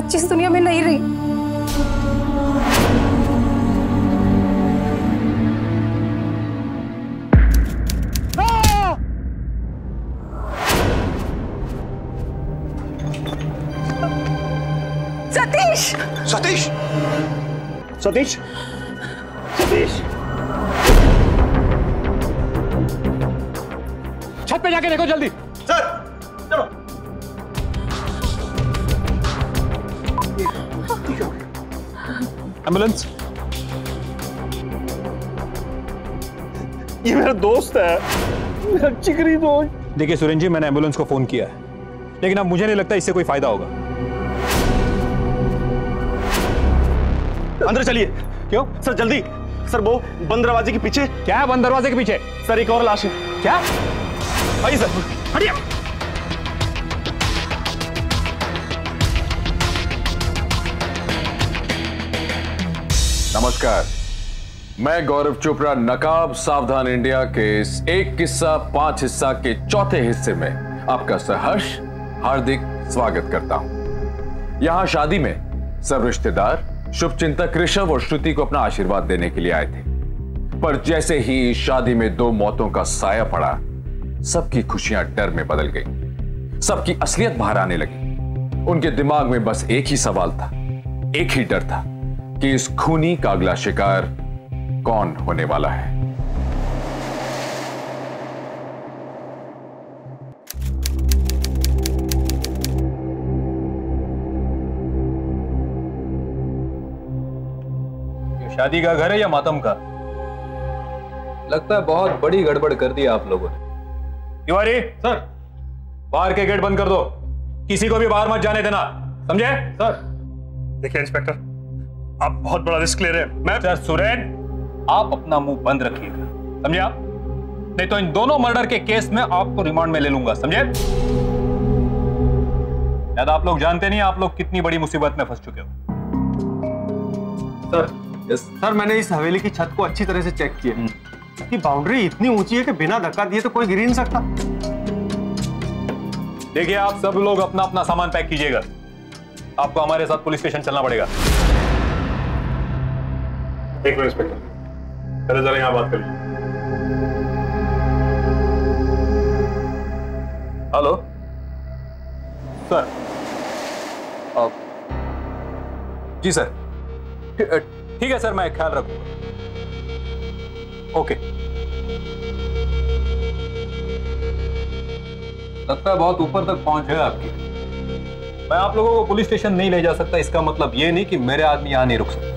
बच्ची इस दुनिया में नहीं रही। सतीश! सतीश! सतीश! सतीश! छत पे जाके देखो जल्दी। सर चलो। एम्बुलेंस। ये मेरा दोस्त है, मेरा जिगरी दोस्त। देखिए सुरेंद्र जी, मैंने एम्बुलेंस को फोन किया है, लेकिन अब मुझे नहीं लगता इससे कोई फायदा होगा। अंदर चलिए। क्यों सर जल्दी। सर वो बंद दरवाजे के पीछे। क्या है बंद दरवाजे के पीछे? सर एक और लाश है। क्या? आइए सर, हटिए। नमस्कार, मैं गौरव चोपड़ा नकाब सावधान इंडिया के इस एक किस्सा 5 हिस्सा के चौथे हिस्से में आपका सहर्ष हार्दिक स्वागत करता हूं। यहां शादी में सब रिश्तेदार शुभचिंतक ऋषभ और श्रुति को अपना आशीर्वाद देने के लिए आए थे, पर जैसे ही शादी में 2 मौतों का साया पड़ा, सबकी खुशियां डर में बदल गई। सबकी असलियत बाहर आने लगी। उनके दिमाग में बस एक ही सवाल था, एक ही डर था कि इस खूनी का अगला शिकार कौन होने वाला है। ये शादी का घर है या मातम का? लगता है बहुत बड़ी गड़बड़ कर दी आप लोगों ने। तिवारी सर, बाहर के गेट बंद कर दो, किसी को भी बाहर मत जाने देना, समझे? सर। देखिए इंस्पेक्टर, आप बहुत बड़ा रिस्क ले रहे हैं। मैं सर सुरेन, आप अपना मुंह बंद रखिएगा, समझे आप? नहीं तो इन दोनों मर्डर के केस में आपको रिमांड में ले लूंगा, समझे? शायद आप लोग जानते नहीं आप लोग कितनी बड़ी मुसीबत में फंस चुके हो। सर, सर मैंने इस हवेली की छत को अच्छी तरह से चेक किया। इसकी बाउंड्री इतनी ऊंची है कि बिना धक्का दिए तो कोई गिर ही नहीं सकता। देखिए आप सब लोग अपना अपना सामान पैक कीजिएगा, आपको हमारे साथ पुलिस स्टेशन चलना पड़ेगा। एक मिनट इंस्पेक्टर, पहले जरा यहाँ बात कर लीजिए। Hello sir. जी सर, ठीक है सर, मैं ख्याल रखूंगा। ओके। लगता है बहुत ऊपर तक पहुंच है आपकी। मैं आप लोगों को पुलिस स्टेशन नहीं ले जा सकता, इसका मतलब ये नहीं कि मेरे आदमी यहां नहीं रुक सकते।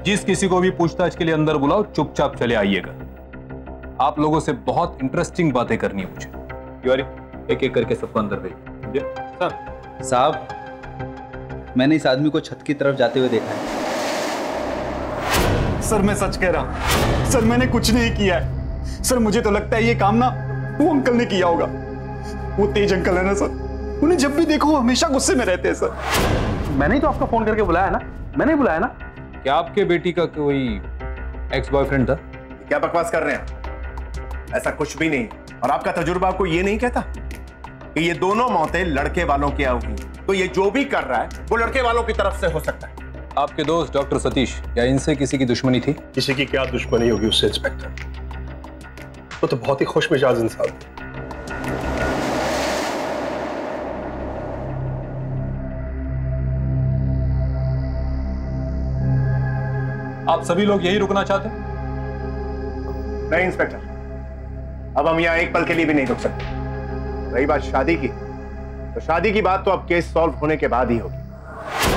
जिस किसी को भी पूछताछ के लिए अंदर बुलाओ, चुपचाप चले आइएगा। आप लोगों से बहुत इंटरेस्टिंग बातें करनी है मुझे। तिवारी, एक एक करके सबको अंदर भेजिए। सर। साहब, मैंने इस आदमी को छत की तरफ जाते हुए देखा है। सर मैं सच कह रहा हूं, सर मैंने कुछ नहीं किया है। सर मुझे तो लगता है ये काम ना वो अंकल ने किया होगा। वो तेज अंकल है ना सर, उन्हें जब भी देखो वो हमेशा गुस्से में रहते हैं सर। मैंने ही तो आपका फोन करके बुलाया ना, मैंने ही बुलाया ना। क्या आपके बेटी का कोई एक्स बॉयफ्रेंड था? क्या बकवास कर रहे हैं? ऐसा कुछ भी नहीं। और आपका तजुर्बा आपको ये नहीं कहता कि ये दोनों मौतें लड़के वालों की हुई, तो ये जो भी कर रहा है वो लड़के वालों की तरफ से हो सकता है। आपके दोस्त डॉक्टर सतीश, क्या इनसे किसी की दुश्मनी थी? किसी की क्या दुश्मनी होगी उससे इंस्पेक्टर, वो तो बहुत ही खुश मिजाज इंसान थे। आप सभी लोग यही रुकना चाहते? नहीं इंस्पेक्टर, अब हम यहाँ एक पल के लिए भी नहीं रुक सकते। रही बात शादी की, तो शादी की बात तो अब केस सॉल्व होने के बाद ही होगी।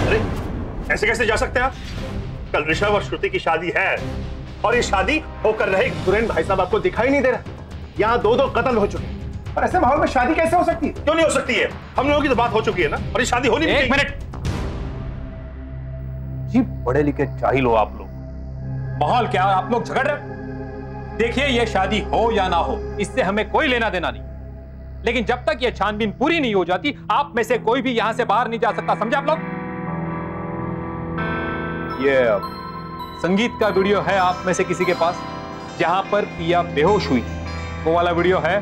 अरे ऐसे कैसे जा सकते हैं आप? कल ऋषभ और श्रुति की शादी है और ये शादी होकर रहे। सुरेंद्र भाई साहब आपको दिखाई नहीं दे रहा, यहाँ 2 कत्ल हो चुके हैं और ऐसे माहौल में शादी कैसे हो सकती है? क्यों नहीं हो सकती है? हम लोगों की तो बात हो चुकी है ना, और ये शादी होनी भी चाहिए। एक मिनट जी, पढ़े लिखे जाहिल हो आप लोग। माहौल क्या, आप लोग झगड़ रहे? देखिए ये शादी हो या ना हो, इससे हमें कोई लेना देना नहीं, लेकिन जब तक ये छानबीन पूरी नहीं हो जाती, आप में से कोई भी यहां से बाहर नहीं जा सकता, समझे आप लोग? ये संगीत का वीडियो है आप में से किसी के पास जहां पर पिया बेहोश हुई? वो वाला वीडियो है?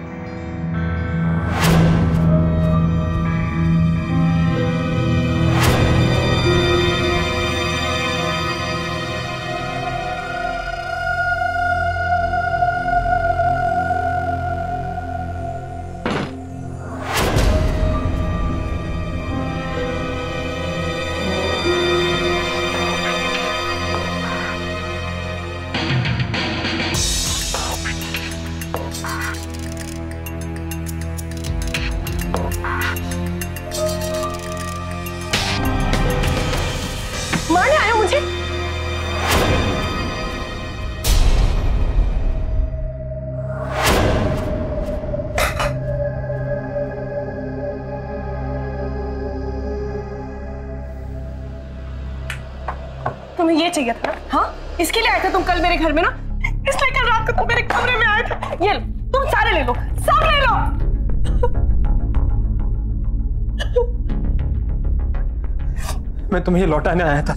तुम्हें ये चाहिए था? हाँ, इसके लिए आए थे तुम कल मेरे घर में ना, इसलिए कल रात को तुम मेरे कमरे में आए थे। ये लो, तुम सारे ले लो, सब ले लो। मैं तुम्हें ये लौटाने आया था।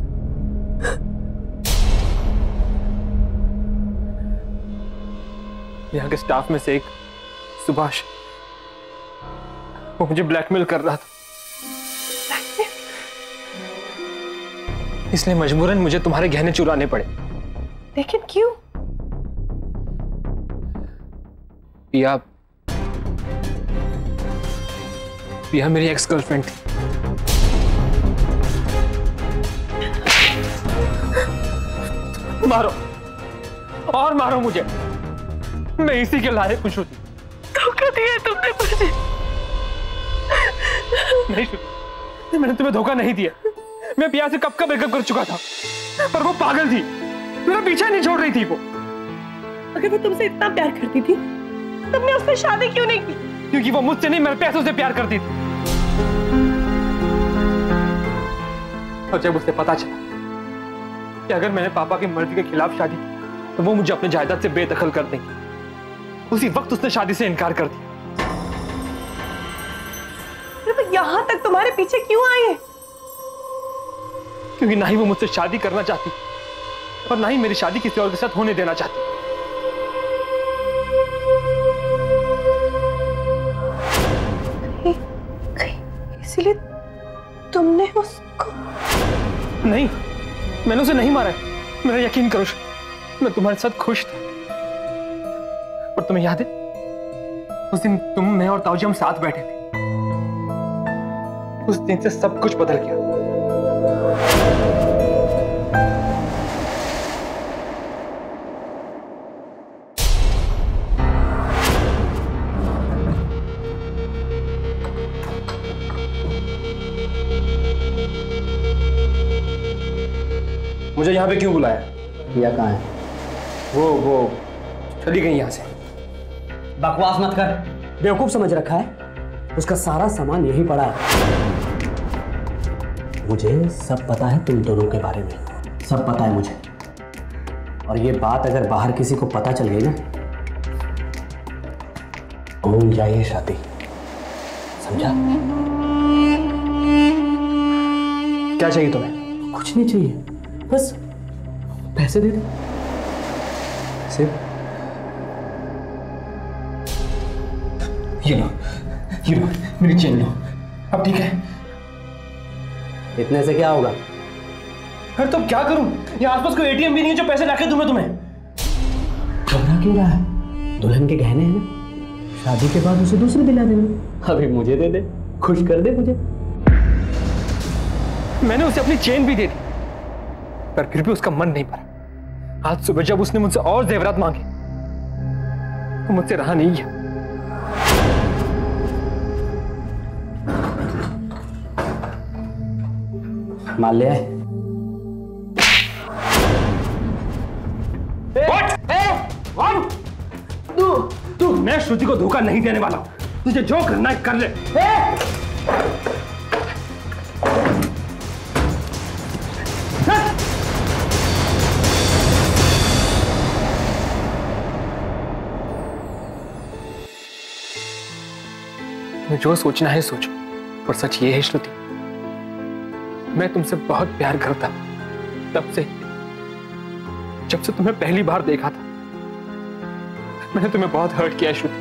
यहाँ के स्टाफ में से एक सुभाष, वो मुझे ब्लैकमेल कर रहा था, इसलिए मजबूरन मुझे तुम्हारे गहने चुराने पड़े। लेकिन क्यों? पिया मेरी एक्स गर्लफ्रेंड थी। मारो और मारो मुझे, मैं इसी के लायक खुश होती। धोखा दिया तुमने मुझे। नहीं श्रुति, मैंने तुम्हें धोखा नहीं दिया। मैं पिया से कब का ब्रेकअप कर चुका था, पर वो पागल थी, मेरा पीछा नहीं छोड़ रही थी। वो अगर वो तुमसे इतना प्यार करती थी, तुमने उससे शादी क्यों नहीं की? क्योंकि वो मुझसे नहीं, मेरे पैसों से प्यार करती थी। और जब उसे पता चला कि अगर मैंने पापा की मर्जी के खिलाफ शादी की तो वो मुझे अपने जायदाद से बेदखल कर देंगे, उसी वक्त उसने शादी से इनकार कर दिया। तो यहां तक तुम्हारे पीछे क्यों आई है? क्योंकि ना ही वो मुझसे शादी करना चाहती और ना ही मेरी शादी किसी और के साथ होने देना चाहती। इसीलिए तुमने उसको? नहीं, मैंने उसे नहीं मारा है, मेरा यकीन करो। मैं तुम्हारे साथ खुश था, और तुम्हें याद है उस दिन तुम, मैं और ताऊजी हम साथ बैठे थे। उस दिन से सब कुछ बदल गया। मुझे यहाँ पे क्यों बुलाया? भैया कहाँ है? वो चली गई यहाँ से। बकवास मत कर, बेवकूफ समझ रखा है। उसका सारा सामान यहीं पड़ा है। मुझे सब पता है तुम दोनों के बारे में, सब पता है मुझे। और ये बात अगर बाहर किसी को पता चल गई ना, घूम जाइए शादी, समझा? क्या चाहिए तुम्हें? कुछ नहीं चाहिए, बस पैसे दे दे। पैसे? ये लो, मेरी चेन लो। अब ठीक है? इतने से क्या होगा? फिर तो क्या करूं? यहाँ आसपास कोई एटीएम भी नहीं है जो पैसे लाके दूं मैं तुम्हें। घबरा क्यों रहा है? दुल्हन के गहने हैं ना, शादी के बाद उसे दूसरे दिला देंगे। अभी मुझे दे दे, खुश कर दे मुझे। मैंने उसे अपनी चेन भी दे दी, पर फिर भी उसका मन नहीं भरा। आज सुबह जब उसने मुझसे और जेवरात मांगे तो मुझसे रहा नहीं गया। मान ले आए। तू मैं श्रुति को धोखा नहीं देने वाला। तुझे जो करना है कर ले। तुम्हें जो सोचना है सोचो, और सच ये है श्रुति, मैं तुमसे बहुत प्यार करता तब से, जब से तुम्हें पहली बार देखा था। मैंने तुम्हें बहुत हर्ट किया श्रुति,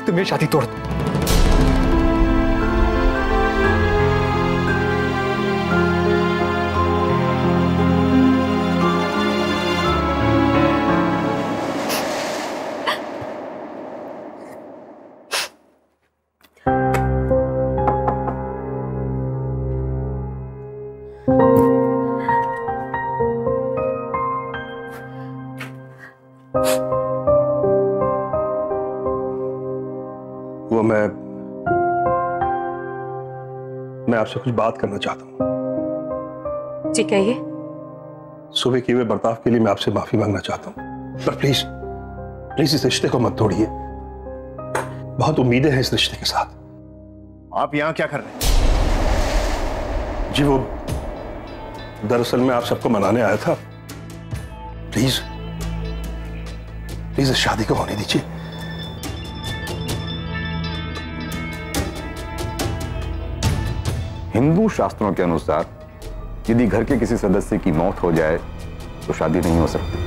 तुम मेरी शादी तोड़ दो। वो मैं आपसे कुछ बात करना चाहता हूं। जी कहिए। सुबह किए हुए बर्ताव के लिए मैं आपसे माफी मांगना चाहता हूं, पर प्लीज प्लीज इस रिश्ते को मत तोड़िए। बहुत उम्मीदें हैं इस रिश्ते के साथ। आप यहां क्या कर रहे हैं? जी वो दरअसल मैं आप सबको मनाने आया था। प्लीज प्लीज इस शादी को होने दीजिए। हिंदू शास्त्रों के अनुसार यदि घर के किसी सदस्य की मौत हो जाए तो शादी नहीं हो सकती,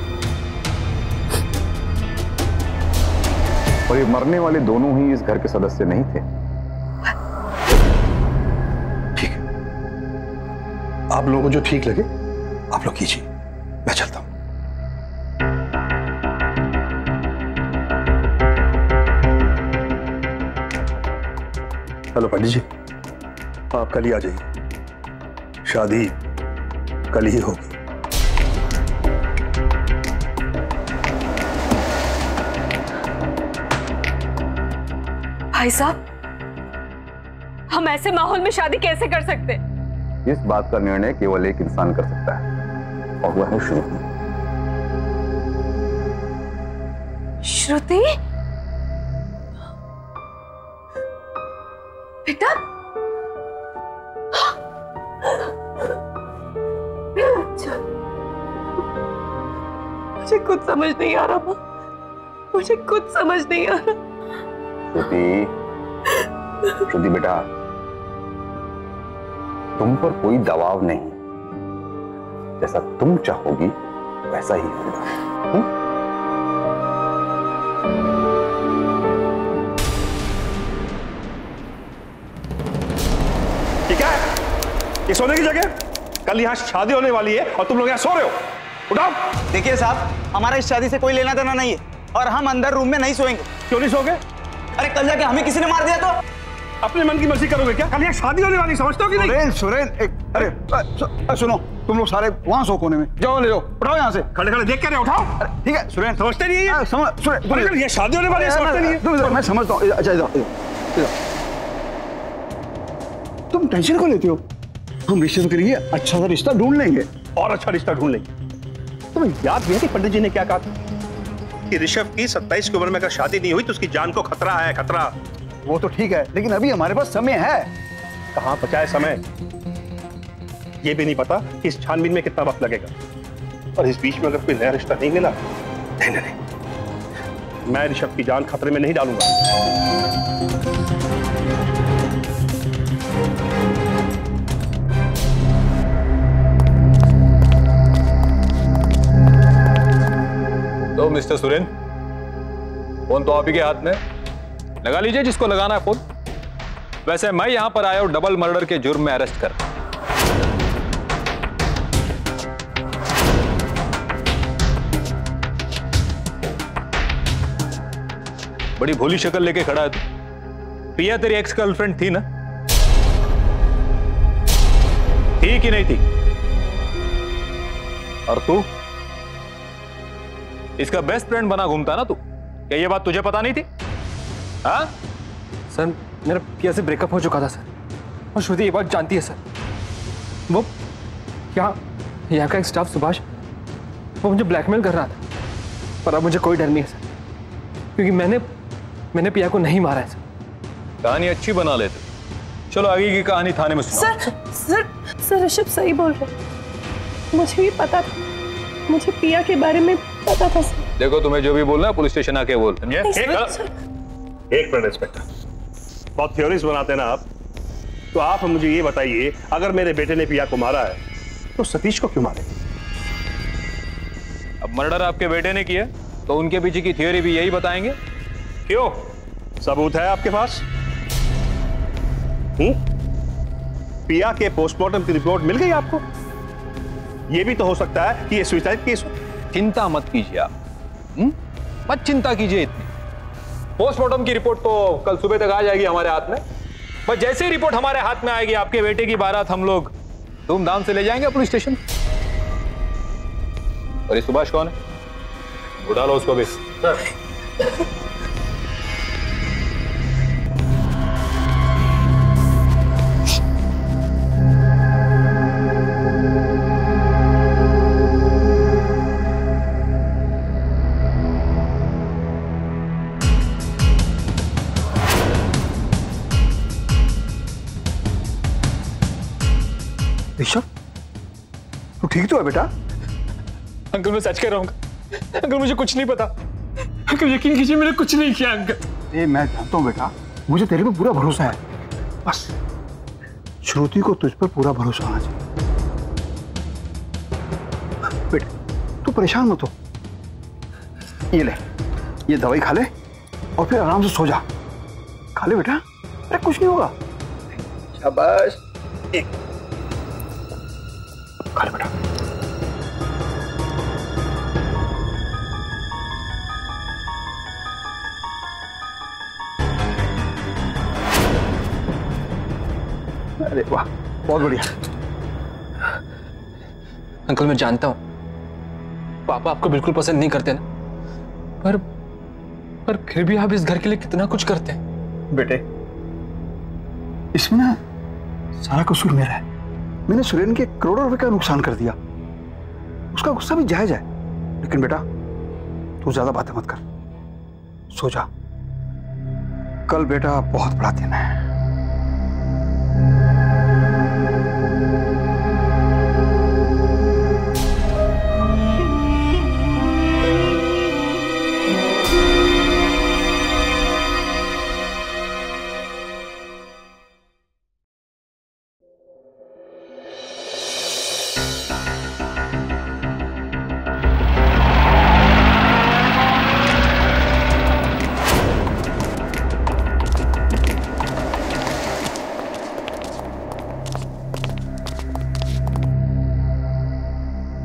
और ये मरने वाले दोनों ही इस घर के सदस्य नहीं थे। ठीक है, आप लोगों को जो ठीक लगे आप लोग कीजिए, मैं चलता हूं। हेलो पंडित जी, आप कल ही आ जाइए, शादी कल ही होगी। भाई साहब, हम ऐसे माहौल में शादी कैसे कर सकते? इस बात का निर्णय केवल एक इंसान कर सकता है, और वह है श्रुति। श्रुति? बेटा, मुझे कुछ समझ नहीं आ रहा माँ, मुझे कुछ समझ नहीं आ रहा। श्रुति बेटा, तुम पर कोई दबाव नहीं, जैसा तुम चाहोगी वैसा ही होगा। क्या है ये सोने की जगह? कल यहाँ शादी होने वाली है और तुम लोग यहाँ सो रहे हो। उठाओ। देखिए साहब, हमारा इस शादी से कोई लेना देना नहीं है, और हम अंदर रूम में नहीं सोएंगे। क्यों नहीं सोगे? अरे कल जाके हमें किसी ने मार दिया तो अपने मन की मर्जी करोगे क्या? कल यहाँ शादी होने वाली, समझते हो कि नहीं? सुरेन, अरे सुनो, तुम लोग सारे वहां सो कोने में जाओ, ले जाओ, उठाओ यहाँ से। खड़े खड़े देख कर उठाओ। ठीक है सुरेन, समझते नहीं है? सुरेन, ये शादी होने वाली है, समझते नहीं है? मैं समझता हूँ। अच्छा इधर तुम टेंशन क्यों लेते हो? हम रिश्ते के लिए अच्छा सा रिश्ता ढूंढ लेंगे। और अच्छा रिश्ता ढूंढ लेंगे। तुम्हें याद नहीं है कि पंडित जी ने क्या कहा था कि ऋषभ की 27 की उम्र में अगर शादी नहीं हुई तो उसकी जान को खतरा है, खतरा। वो तो ठीक है, लेकिन अभी हमारे पास समय है। कहाँ बचा है समय? ये भी नहीं पता कि इस छानबीन में कितना वक्त लगेगा, और इस बीच में अगर कोई नया रिश्ता नहीं मिला, नहीं, मैं ऋषभ की जान खतरे में नहीं डालूंगा। तो मिस्टर सुरेन, फोन तो आप ही के हाथ में, लगा लीजिए जिसको लगाना है फोन। वैसे मैं यहां पर आया हूं डबल मर्डर के जुर्म में अरेस्ट कर। बड़ी भोली शक्ल लेके खड़ा है तू। प्रिया तेरी एक्स गर्लफ्रेंड थी ना? थी कि नहीं थी? और तू इसका बेस्ट फ्रेंड बना घूमता ना तू? क्या ये बात तुझे पता नहीं थी? हाँ सर, मेरा प्रिया से ब्रेकअप हो चुका था सर, और श्रुति ये बात जानती है सर। वो यहाँ का एक स्टाफ सुभाष, वो मुझे ब्लैकमेल कर रहा था, पर अब मुझे कोई डर नहीं है सर, क्योंकि मैंने प्रिया को नहीं मारा है सर। कहानी अच्छी बना लेते। चलो आगे की कहानी थाने में सुनाओ। सर ऋषभ सही बोल रहे, मुझे भी पता था, मुझे प्रिया के बारे में पता था सर। देखो, तुम्हें जो भी बोलना है पुलिस स्टेशन आके बोल। एक मिनट इंस्पेक्टर, बहुत थ्योरीज बनाते हैं ना आप, तो आप मुझे ये बताइए, अगर मेरे बेटे ने प्रिया को मारा है तो सतीश को क्यों मारे? अब मर्डर आपके बेटे ने किया तो उनके पीछे की थ्योरी भी यही बताएंगे। क्यों? सबूत है आपके पास? प्रिया के पोस्टमार्टम की रिपोर्ट मिल गई आपको? यह भी तो हो सकता है कि यह सुसाइड केस हो। चिंता मत कीजिए आप, मत चिंता कीजिए इतनी। पोस्टमार्टम की रिपोर्ट तो कल सुबह तक आ जाएगी हमारे हाथ में। बस जैसे ही रिपोर्ट हमारे हाथ में आएगी, आपके बेटे की बारात हम लोग धूमधाम से ले जाएंगे पुलिस स्टेशन। और ये सुभाष कौन है? उठा लो उसको भी। ऋषभ, तू ठीक तो है बेटा? अंकल मैं सच कह रहा हूँ अंकल, मुझे कुछ नहीं पता। अंकल यकीन कीजिए मैंने कुछ नहीं किया अंकल। ये मैं जानता हूँ बेटा, मुझे तेरे पे पूरा भरोसा है। बस श्रुति को तुझ पर पूरा भरोसा होना चाहिए। बेटा तू परेशान मत हो, ये ले, ये दवाई खा ले और फिर आराम से सो जा। खा ले बेटा, अरे कुछ नहीं होगा। शाबाश, एक खा ले बेटा। अरे वाह, बहुत बढ़िया। अंकल मैं जानता हूं पापा आपको बिल्कुल पसंद नहीं करते ना, पर फिर भी आप इस घर के लिए कितना कुछ करते हैं। बेटे इसमें ना सारा कसूर मेरा है। मैंने सुरेन के करोड़ों रुपए का नुकसान कर दिया। उसका गुस्सा भी जायज है, लेकिन बेटा तू ज्यादा बातें मत कर, सो जा। कल बेटा बहुत बड़ा दिन है।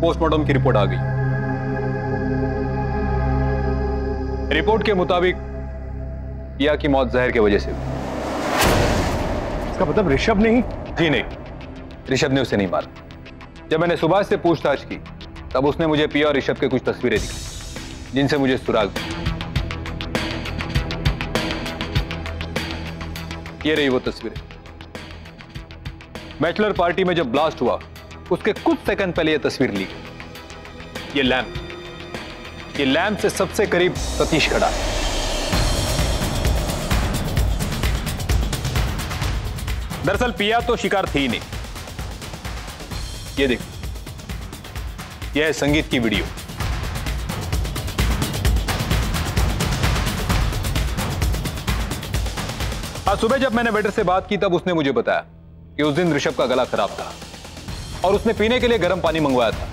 पोस्टमार्टम की रिपोर्ट आ गई। रिपोर्ट के मुताबिक पिया की मौत जहर की वजह से हुई। इसका मतलब ऋषभ नहीं? जी नहीं, ऋषभ ने उसे नहीं मारा। जब मैंने सुभाष से पूछताछ की तब उसने मुझे पिया और ऋषभ के कुछ तस्वीरें दिखाई जिनसे मुझे सुराग दी। ये रही वो तस्वीरें। बैचलर पार्टी में जब ब्लास्ट हुआ उसके कुछ सेकंड पहले यह तस्वीर ली गई। ये लैंप से सबसे करीब सतीश खड़ा है। दरअसल पिया तो शिकार थी ही नहीं। ये देखो, यह है संगीत की वीडियो। आज सुबह जब मैंने वेटर से बात की तब उसने मुझे बताया कि उस दिन ऋषभ का गला खराब था और उसने पीने के लिए गर्म पानी मंगवाया था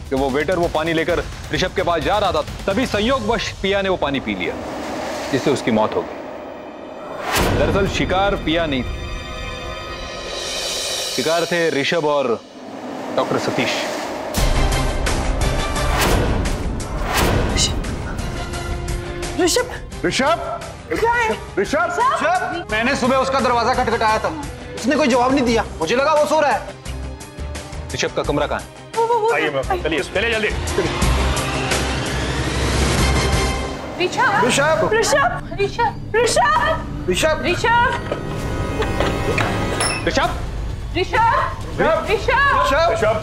कि वो वेटर वो पानी लेकर ऋषभ के पास जा रहा था, तभी संयोगवश पिया ने वो पानी पी लिया जिससे उसकी मौत हो गई। दरअसल शिकार पिया नहीं थी, शिकार थे ऋषभ और डॉक्टर सतीश। ऋषभ, ऋषभ, क्या है? ऋषभ, मैंने सुबह उसका दरवाजा खटखटाया था, उसने कोई जवाब नहीं दिया। मुझे लगा वो सो रहा है। ऋषभ का कमरा कहां है? आइए चलिए, चले जल्दी। ऋषभ, ऋषभ, ऋषभ, ऋषभ, ऋषभ, ऋषभ, ऋषभ, ऋषभ, ऋषभ, ऋषभ, ऋषभ,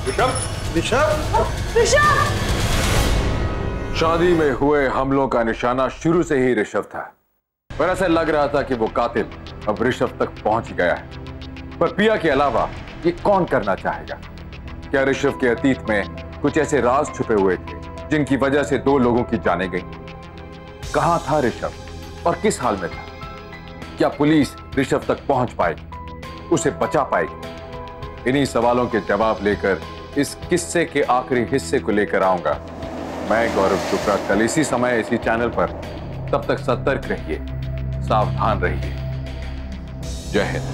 ऋषभ, ऋषभ, ऋषभ। शादी में हुए हमलों का निशाना शुरू से ही ऋषभ था, पर ऐसा लग रहा था कि वो कातिल अब ऋषभ तक पहुंच गया है। पर पिया के अलावा ये कौन करना चाहेगा? क्या ऋषभ के अतीत में कुछ ऐसे राज छुपे हुए थे जिनकी वजह से 2 लोगों की जानें गई? कहां था ऋषभ और किस हाल में था? क्या पुलिस ऋषभ तक पहुंच पाएगी, उसे बचा पाएगी? इन्हीं सवालों के जवाब लेकर इस किस्से के आखिरी हिस्से को लेकर आऊंगा मैं, गौरव चोपड़ा, कल इसी समय इसी चैनल पर। तब तक सतर्क रहिए, सावधान रहिए। जय हिंद।